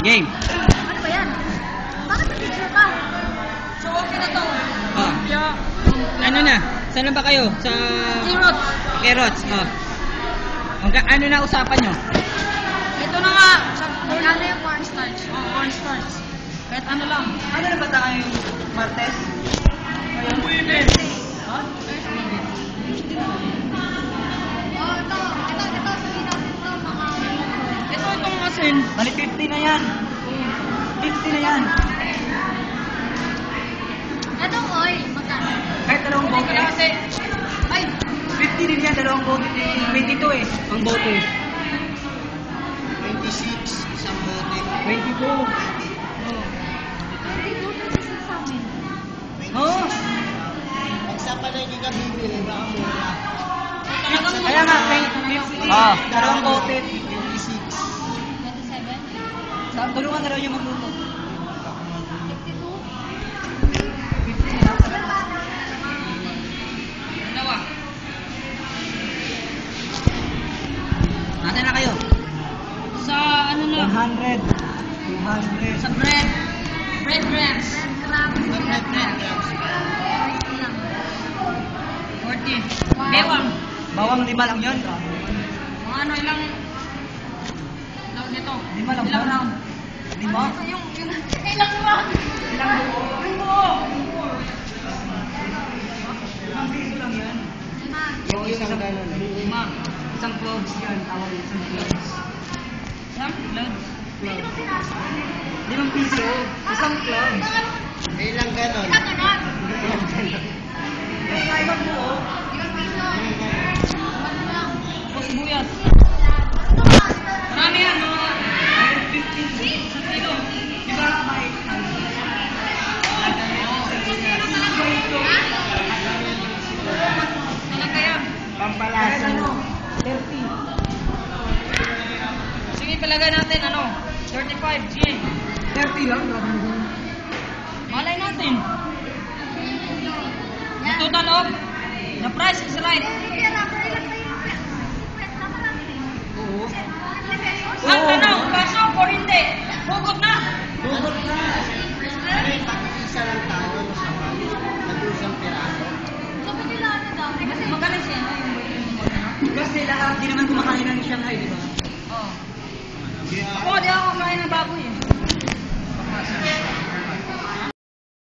Game. Ano ba yan? Bakit nag-picture ka? So, okay na to. Oh. Ano na? Saan na ba kayo? Sa... Carrots. Carrots. Oh. Ano na usapan nyo? Ito na nga. Ano yung cornstarch? Oh, cornstarch. Kahit ano lang. Ano na ba tayo yung Martes? Thursday. Ha? Thursday. Oh, ito. Sabihin natin ito. Ito itong asin. Bali 50 na yan. 50 na yan. Itong oil. Magkano? Kahit dalawang bote. Ay! 50 din yan, dalawang bote. 22 eh. Ang bote. 26, isang bote. 22. Oh. Oh. Oh. Pag sa palagi ka bibili, baka mura. Kaya nga, 50. Ah, dalawang bote. 26. 27? Tulungan na lang yung magluto. 52? Dalawa. Nasaan na kayo? Sa ano na? 100. 200. Sa bread. Bread grams. Bread grams. 40. Bewang. Bawang 5 lang yun. Mga ano, ilang nito? 5 lang Ilang ba? round? 5? Yung ilang round? Ilang buo? Yung buo. 5 piso lang yan. Yung isang gano'n. 5. Isang cloves yan. Tawag isang cloves. Isang load. 5 piso. Isang cloves. Ilang gano'n. Kaya ibang buo. Sibuyas. Marami yan, mga 15 sa kilo. Di ba may talaga yan. Pampalasa. ano? 30. Sige, palagay natin, ano? 35, sige. 30 lang. Malay natin. The total of the price is right. Oo. Ang tanong, pasok o hindi? Hugot na. Hugot na. Ano yung pag-isa lang tao sa pag-usang piraso? Magaling siya, no? Kasi lahat, di naman kumakain ng Shanghai, di ba? Oo. Ako, di ako kumakain ng baboy eh.